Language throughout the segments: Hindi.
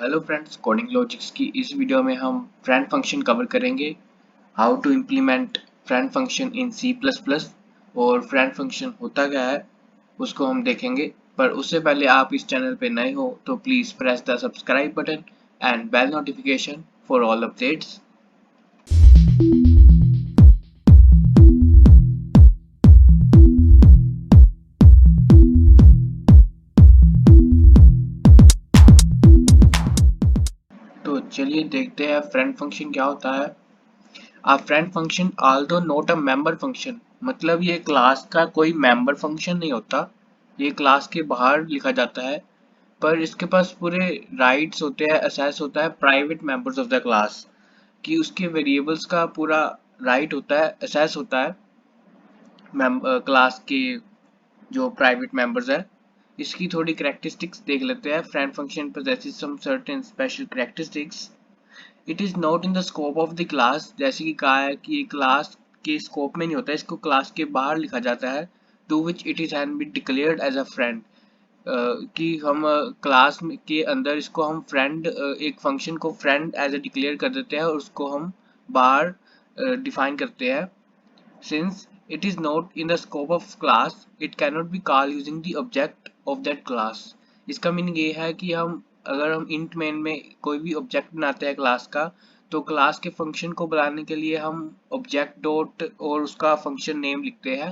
हेलो फ्रेंड्स, कोडिंग लॉजिक्स की इस वीडियो में हम फ्रेंड फंक्शन कवर करेंगे। How to implement friend function in C plus plus और फ्रेंड फंक्शन होता क्या है उसको हम देखेंगे। पर उससे पहले आप इस चैनल पे नए हो तो please press the subscribe button and bell notification for all updates. तो चलिए देखते हैं फ्रेंड फंक्शन क्या होता है। A friend function although not a member function, मतलब ये क्लास का कोई मेंबर फंक्शन नहीं होता, ये क्लास के बाहर लिखा जाता है। पर इसके पास पूरे राइट्स होते हैं, असेस होता है private members of the class कि उसके वेरिएबल्स का पूरा राइट होता है, असेस होता है क्लास के जो प्राइवेट मेंबर्स है। इसकी थोड़ी कैरेक्टरिस्टिक्स देख लेते हैं। Friend function possesses some certain special characteristics. It is not in the scope of the class, जैसे कि कहा है कि ये क्लास के स्कोप में नहीं होता है, इसको क्लास के बाहर लिखा जाता है। To which it is has been declared as a friend, कि हम क्लास के अंदर इसको हम फ्रेंड, एक फंक्शन को फ्रेंड एज ए डिक्लेयर कर देते हैं और उसको हम बाहर डिफाइन करते हैं। Since it is not in the scope of class, it cannot be called using the object of that class. इसका मीनिंग ये है कि हम अगर हम int main में कोई भी ऑब्जेक्ट बनाते हैं क्लास का, तो क्लास के फंक्शन को बुलाने के लिए हम ऑब्जेक्ट डॉट और उसका फंक्शन नेम लिखते हैं।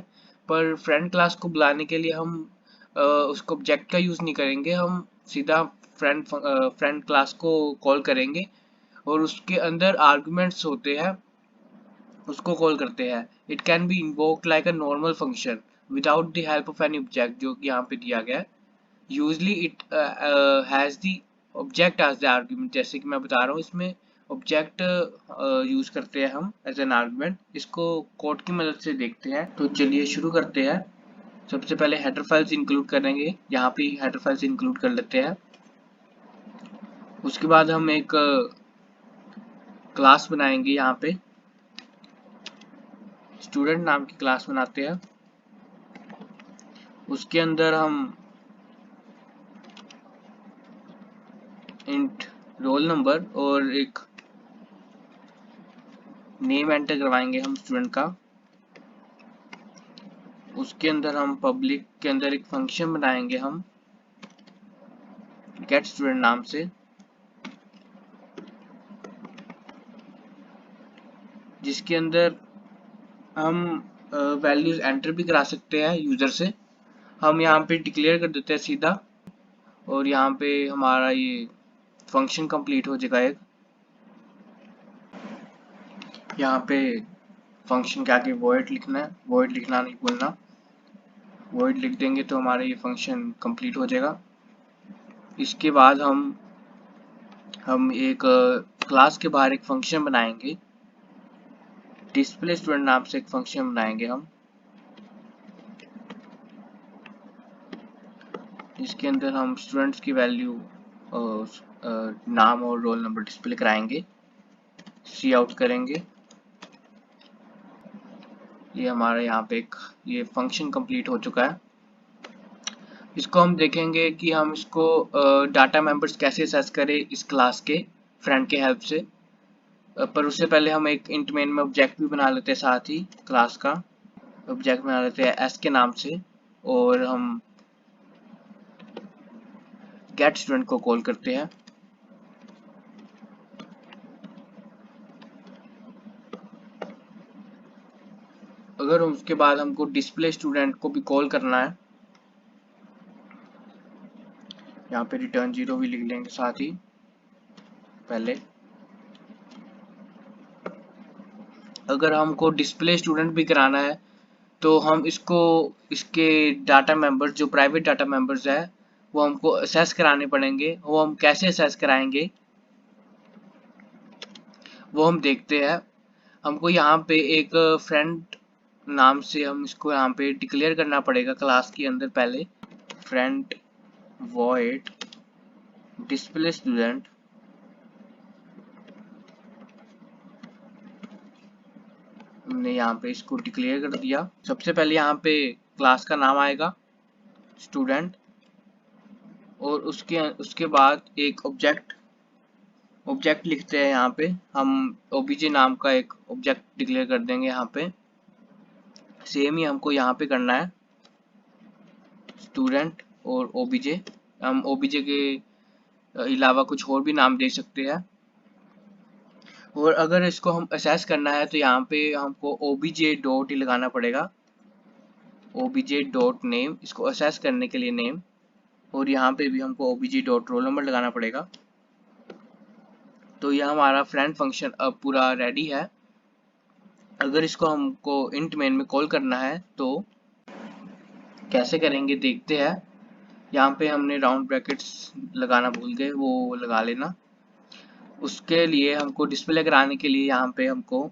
पर फ्रेंड क्लास को बुलाने के लिए हम उसको ऑब्जेक्ट का यूज़ नहीं करेंगे, हम सीधा फ्रेंड क्लास को कॉल करेंगे और उसके अंदर आर्गुमेंट्स होते हैं, उसको कॉल करते हैं। It can be invoked like a normal function without the help of any object, जो कि यहाँ पे दिया गया है। Usually it has the object as the argument, जैसे कि मैं बता रहा हूँ इसमें ऑब्जेक्ट यूज करते हैं हम एज एन आर्ग्यूमेंट। इसको कोड की मदद से देखते हैं। तो चलिए शुरू करते हैं। सबसे पहले हेडर फाइल्स इंक्लूड करेंगे, यहाँ पे हेडर फाइल्स इंक्लूड कर लेते हैं। उसके बाद हम एक क्लास बनाएंगे, यहाँ पे स्टूडेंट नाम की क्लास बनाते हैं। उसके अंदर हम इंट रोल नंबर और एक नेम एंटर करवाएंगे हम स्टूडेंट का। उसके अंदर हम पब्लिक के अंदर एक फंक्शन बनाएंगे हम गेट स्टूडेंट नाम से, जिसके अंदर हम वैल्यूज एंटर भी करा सकते हैं यूजर से। हम यहाँ पे डिक्लेयर कर देते हैं सीधा और यहाँ पे हमारा ये फंक्शन कंप्लीट हो जाएगा। एक यहाँ पे फंक्शन के आगे void लिखना है, void लिखना नहीं भूलना। void लिख देंगे तो हमारा ये फंक्शन कंप्लीट हो जाएगा। इसके बाद हम एक क्लास के बाहर एक फंक्शन बनाएंगे, डिस्प्ले स्टूडेंट नाम से एक फंक्शन बनाएंगे हम, जिसके अंदर हम स्टूडेंट्स की वैल्यू नाम और रोल नंबर डिस्प्ले कराएंगे, सी आउट करेंगे। ये हमारा यहाँ पे एक ये फंक्शन कंप्लीट हो चुका है। इसको हम देखेंगे कि हम इसको डाटा मेंबर्स कैसे एक्सेस करें इस क्लास के फ्रेंड के हेल्प से। पर उससे पहले हम एक इंट मेन में ऑब्जेक्ट भी बना लेते हैं, साथ ही क्लास का ऑब्जेक्ट बना लेते हैं एस के नाम से और हम गेट स्टूडेंट को कॉल करते हैं। अगर उसके बाद हमको डिस्प्ले स्टूडेंट को भी कॉल करना है, यहाँ पे रिटर्न 0 भी लिख लेंगे साथ ही पहले। अगर हमको डिस्प्ले स्टूडेंट भी कराना है तो हम इसको इसके डाटा मेंबर्स, जो प्राइवेट डाटा मेंबर्स है, वो हमको असेस कराने पड़ेंगे। वो हम कैसे असेस कराएंगे वो हम देखते हैं। हमको यहाँ पे एक फ्रेंड नाम से हम इसको यहाँ पे डिक्लेयर करना पड़ेगा क्लास के अंदर पहले। फ्रेंड वॉइड डिस्प्ले स्टूडेंट, हमने यहाँ पे इसको डिक्लेयर कर दिया। सबसे पहले यहाँ पे क्लास का नाम आएगा स्टूडेंट और उसके बाद एक ऑब्जेक्ट ऑब्जेक्ट लिखते हैं यहाँ पे हम ओबीजे नाम का एक ऑब्जेक्ट डिक्लेयर कर देंगे यहाँ पे। सेम ही हमको यहाँ पे करना है स्टूडेंट और ओबीजे। हम ओबीजे के अलावा कुछ और भी नाम दे सकते हैं। और अगर इसको हम असेस करना है तो यहाँ पे हमको ओबीजे डॉट ही लगाना पड़ेगा, ओबीजे डॉट नेम, इसको असेस करने के लिए नेम। और यहाँ पे भी हमको ओबीजे डॉट रोल नंबर लगाना पड़ेगा। तो यह हमारा फ्रेंड फंक्शन अब पूरा रेडी है। अगर इसको हमको इंट मेन में कॉल करना है तो कैसे करेंगे देखते हैं। यहाँ पे हमने राउंड ब्रैकेट्स लगाना भूल गए, वो लगा लेना। उसके लिए हमको डिस्प्ले कराने के लिए यहाँ पे हमको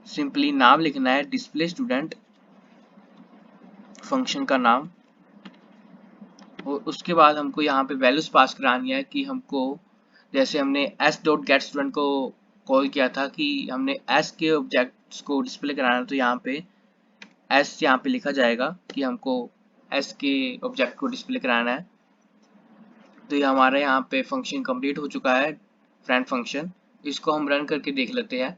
सिंपली नाम लिखना है, डिस्प्ले स्टूडेंट फंक्शन का नाम। और उसके बाद हमको यहाँ पे वैल्यूज पास करानी है कि हमको, जैसे हमने s डॉट गेट स्टूडेंट को कॉल किया था कि हमने s के ऑब्जेक्ट्स को डिस्प्ले कराना है, तो यहाँ पे s यहाँ पे लिखा जाएगा कि हमको s के ऑब्जेक्ट को डिस्प्ले कराना है। तो ये हमारा यहाँ पे फंक्शन कंप्लीट हो चुका है, फ्रेंड फंक्शन। इसको हम रन करके देख लेते हैं।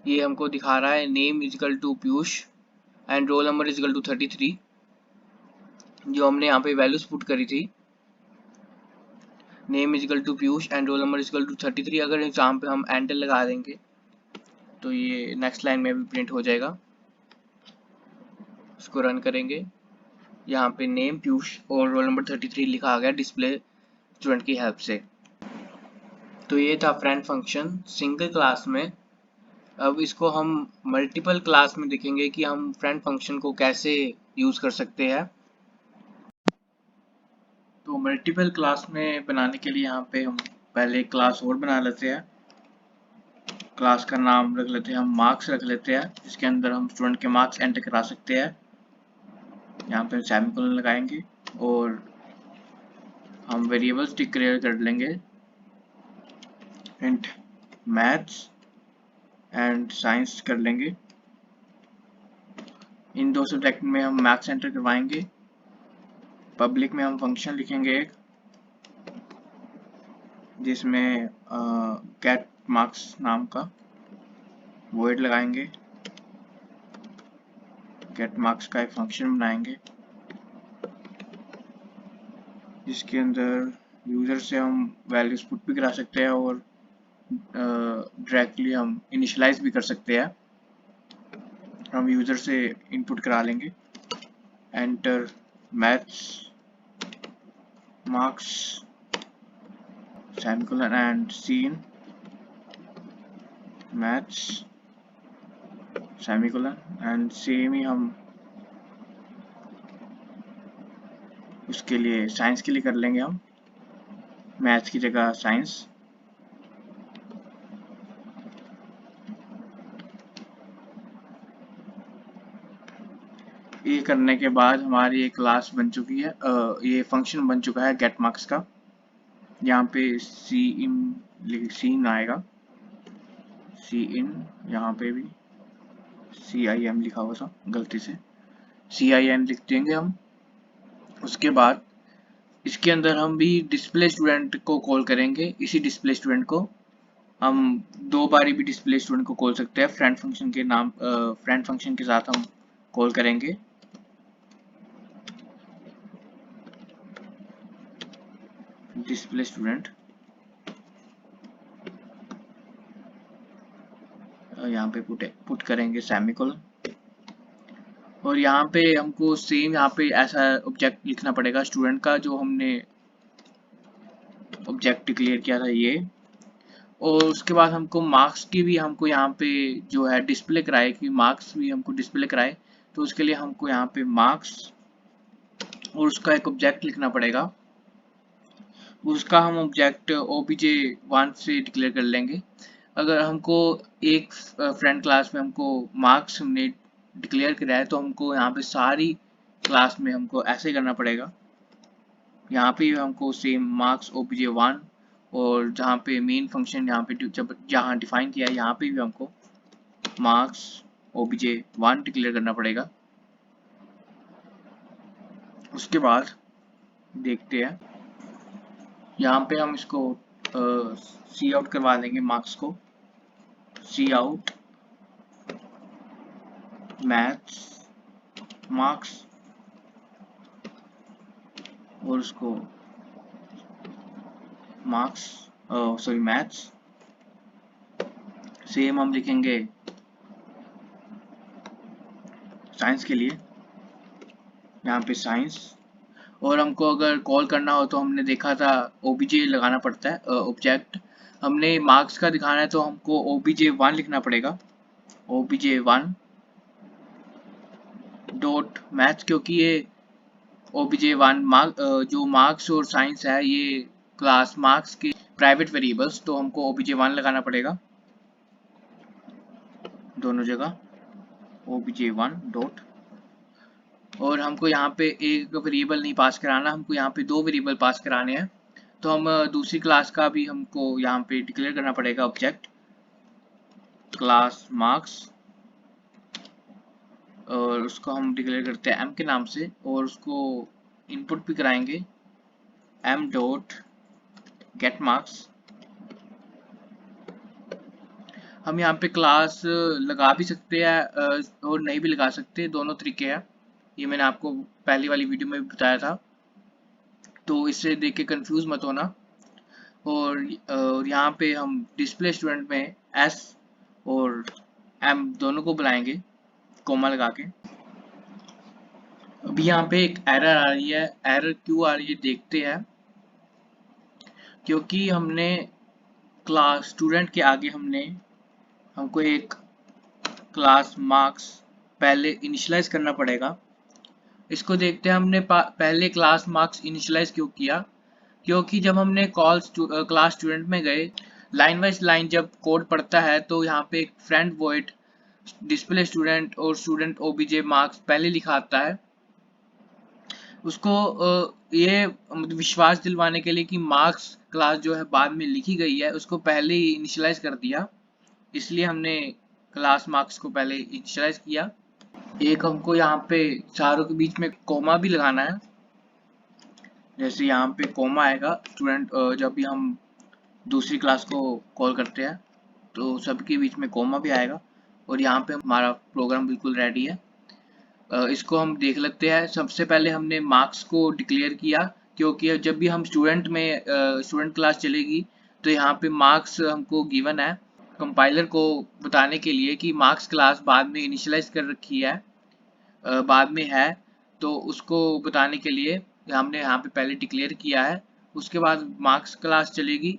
ये हमको दिखा रहा है name is equal to Piyush and roll number is equal to 33, जो हमने यहाँ पे वैल्यूज पुट करी थी। Name is equal to Piyush and roll number is equal to 33। अगर यहाँ पे हम एंटर लगा देंगे तो ये नेक्स्ट लाइन में भी प्रिंट हो जाएगा। इसको रन करेंगे, यहाँ पे नेम पीयूष और रोल नंबर 33 लिखा आ गया डिस्प्ले स्टूडेंट की हेल्प से। तो ये था फ्रेंड फंक्शन सिंगल क्लास में। अब इसको हम मल्टीपल क्लास में देखेंगे कि हम फ्रेंड फंक्शन को कैसे यूज कर सकते हैं। तो मल्टीपल क्लास में बनाने के लिए यहाँ पे हम पहले एक क्लास और बना लेते हैं। क्लास का नाम रख लेते हैं हम मार्क्स रख लेते हैं, जिसके अंदर हम स्टूडेंट के मार्क्स एंटर करा सकते हैं। यहाँ पे सेमीकोलन लगाएंगे और हम वेरिएबल्स डिक्लेयर कर लेंगे, इंट मैथ्स एंड साइंस कर लेंगे। इन दो सब्जेक्ट में हम मैथ्स एंटर करवाएंगे। पब्लिक में हम फंक्शन लिखेंगे एक, जिसमें गेट मार्क्स नाम का वॉइड लगाएंगे, गेट मार्क्स का एक फंक्शन बनाएंगे जिसके अंदर यूजर से हम वैल्यूज पुट भी करा सकते हैं और डायरेक्टली हम इनिशियलाइज भी कर सकते हैं। हम यूजर से इनपुट करा लेंगे, enter maths marks semicolon and scene maths semicolon and same ही हम उसके लिए साइंस के लिए कर लेंगे, हम मैथ्स की जगह साइंस। ये करने के बाद हमारी एक क्लास बन चुकी है, ये फंक्शन बन चुका है गेट मार्क्स का। यहाँ पे सी इन आएगा, सी इन, यहाँ पे भी CIM लिखा हुआ था गलती से, CIN लिख देंगे हम। उसके बाद इसके अंदर हम भी डिस्प्ले स्टूडेंट को कॉल करेंगे। इसी डिस्प्ले स्टूडेंट को हम दो बारी भी डिस्प्ले स्टूडेंट को कॉल सकते हैं। फ्रेंड फंक्शन के नाम फ्रेंड फंक्शन के साथ हम कॉल करेंगे डिस्प्ले स्टूडेंट। यहाँ पे पुट करेंगे सेमीकोलन। और यहाँ पे हमको सेम यहाँ पे ऐसा ऑब्जेक्ट लिखना पड़ेगा स्टूडेंट का, जो हमने ऑब्जेक्ट डिक्लेयर किया था ये। और उसके बाद हमको मार्क्स की भी हमको यहाँ पे जो है डिस्प्ले कराए, कि मार्क्स भी हमको डिस्प्ले कराए। तो उसके लिए हमको यहाँ पे मार्क्स और उसका एक ऑब्जेक्ट लिखना पड़ेगा। उसका हम ऑब्जेक्ट obj1 से डिक्लेयर कर लेंगे। अगर हमको एक फ्रेंड क्लास में हमको मार्क्स हमने डिक्लेयर करा है, तो हमको यहाँ पे सारी क्लास में हमको ऐसे करना पड़ेगा। यहाँ पे हमको सेम मार्क्स obj1, और जहाँ पे मेन फंक्शन यहाँ पे जहाँ डिफाइन किया है, यहाँ पे भी हमको मार्क्स obj1 डिक्लेयर करना पड़ेगा। उसके बाद देखते हैं। यहाँ पे हम इसको सी आउट करवा देंगे मार्क्स को, सी आउट मैथ्स मार्क्स, और उसको मार्क्स सॉरी मैथ्स। सेम हम लिखेंगे साइंस के लिए, यहाँ पे साइंस। और हमको अगर कॉल करना हो तो हमने देखा था ओबीजे लगाना पड़ता है ऑब्जेक्ट। हमने मार्क्स का दिखाना है तो हमको obj1 लिखना पड़ेगा, obj1 डॉट मैथ्स, क्योंकि ये obj1 जो मार्क्स और साइंस है ये क्लास मार्क्स के प्राइवेट वेरिएबल्स, तो हमको obj1 लगाना पड़ेगा दोनों जगह, obj1 डॉट। और हमको यहाँ पे एक वेरिएबल नहीं पास कराना, हमको यहाँ पे दो वेरिएबल पास कराने हैं। तो हम दूसरी क्लास का भी हमको यहाँ पे डिक्लेयर करना पड़ेगा ऑब्जेक्ट, क्लास मार्क्स, और उसको हम डिक्लेयर करते हैं m के नाम से, और उसको इनपुट भी कराएंगे m डॉट गेट मार्क्स। हम यहाँ पे क्लास लगा भी सकते हैं और नहीं भी लगा सकते, दोनों तरीके हैं। ये मैंने आपको पहली वाली वीडियो में भी बताया था, तो इससे देख के कंफ्यूज मत होना। और यहाँ पे हम डिस्प्ले स्टूडेंट में s और m दोनों को बुलाएंगे कोमा लगा के। अभी यहाँ पे एक एरर आ रही है, एरर क्यों आ रही है देखते हैं। क्योंकि हमने क्लास स्टूडेंट के आगे हमको एक क्लास मार्क्स पहले इनिशियलाइज करना पड़ेगा। इसको देखते हैं हमने पहले क्लास मार्क्स इनिशियलाइज क्यों किया। क्योंकि जब हमने क्लास स्टूडेंट में गए, लाइन वाइज लाइन जब कोड पढ़ता है तो यहाँ पे एक फ्रेंड वॉइड डिस्प्ले स्टूडेंट और स्टूडेंट ओबीजे मार्क्स पहले लिखा आता है। उसको ये विश्वास दिलवाने के लिए कि मार्क्स क्लास जो है बाद में लिखी गई है, उसको पहले ही इनिशियलाइज कर दिया, इसलिए हमने क्लास मार्क्स को पहले इनिशियलाइज किया। एक हमको यहाँ पे चारों के बीच में कोमा भी लगाना है। जैसे यहाँ पे कोमा आएगा स्टूडेंट, जब भी हम दूसरी क्लास को कॉल करते हैं तो सबके बीच में कोमा भी आएगा। और यहाँ पे हमारा प्रोग्राम बिल्कुल रेडी है। इसको हम देख लेते हैं। सबसे पहले हमने मार्क्स को डिक्लेयर किया, क्योंकि जब भी हम स्टूडेंट क्लास चलेगी तो यहाँ पे मार्क्स हमको गिवन है कंपाइलर को बताने के लिए कि मार्क्स क्लास बाद में इनिशियलाइज कर रखी है, बाद में है, तो उसको बताने के लिए हमने यहाँ पे पहले डिक्लेयर किया है। उसके बाद मार्क्स क्लास चलेगी,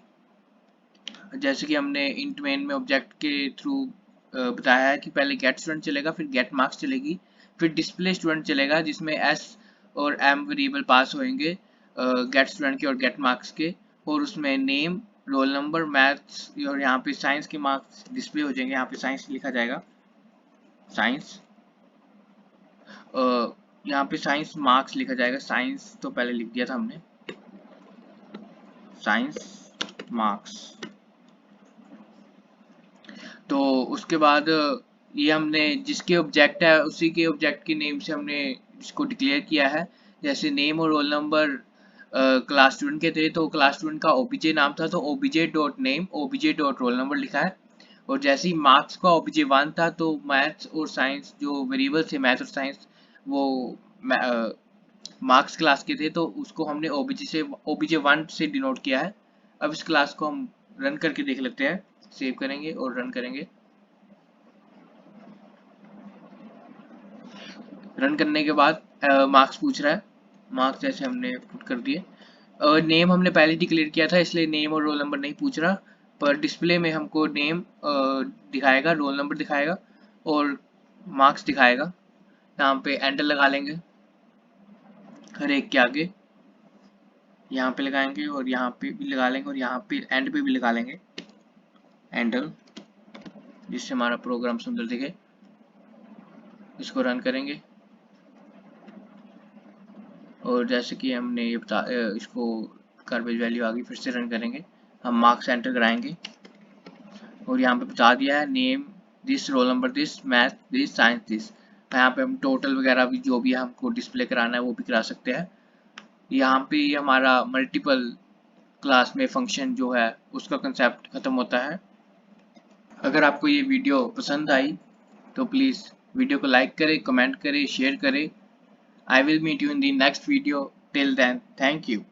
जैसे कि हमने इंट मेन में ऑब्जेक्ट के थ्रू बताया है कि पहले गेट स्टूडेंट चलेगा, फिर गेट मार्क्स चलेगी, फिर डिस्प्ले स्टूडेंट चलेगा जिसमें s और m वेरिएबल पास होंगे गेट स्टूडेंट के और गेट मार्क्स के, और उसमें नेम, रोल नंबर, मैथ्स और यहाँ पे साइंस के मार्क्स डिस्प्ले हो जाएंगे। यहाँ पे साइंस लिखा जाएगा, साइंस। यहाँ पे साइंस मार्क्स लिखा जाएगा, साइंस तो पहले लिख दिया था हमने, साइंस मार्क्स। तो उसके बाद ये हमने जिसके ऑब्जेक्ट है उसी के ऑब्जेक्ट की नेम से हमने इसको डिक्लेयर किया है। जैसे नेम और रोल नंबर क्लास स्टूडेंट के थे तो क्लास स्टूडेंट का ओबीजे नाम था, तो OBJ dot name, OBJ dot roll number लिखा है। और जैसे ही मार्क्स का obj1 था तो मैथ्स और साइंस जो वेरिएबल थे, मैथ्स और साइंस, वो मार्क्स क्लास के थे, तो उसको हमने obj1 से डिनोट किया है। अब इस क्लास को हम रन करके देख लेते हैं, सेव करेंगे और रन करेंगे। रन करने के बाद मार्क्स पूछ रहा है, मार्क्स जैसे हमने पुट कर दिए। नेम हमने पहले डिक्लेयर किया था इसलिए नेम और रोल नंबर नहीं पूछ रहा, पर डिस्प्ले में हमको नेम दिखाएगा, रोल नंबर दिखाएगा और मार्क्स दिखाएगा। यहाँ पे एंटर लगा लेंगे हर एक के आगे, यहाँ पे लगाएंगे और यहाँ पे भी लगा लेंगे और यहाँ पे एंड पे भी लगा लेंगे एंटर, जिससे हमारा प्रोग्राम सुंदर दिखे। इसको रन करेंगे और जैसे कि हमने ये इसको गार्बेज वैल्यू आ गई, फिर से रन करेंगे। हम मार्क्स एंटर कराएंगे और यहाँ पे बता दिया है name this, roll number this, math this, science this. यहाँ पे हम टोटल वगैरह भी जो भी हमको डिस्प्ले कराना है वो भी करा सकते हैं। यहाँ पे ये हमारा मल्टीपल क्लास में फंक्शन जो है उसका कंसेप्ट खत्म होता है। अगर आपको ये वीडियो पसंद आई तो प्लीज़ वीडियो को लाइक करें, कमेंट करें, शेयर करें। I will meet you in the next video. Till then, thank you.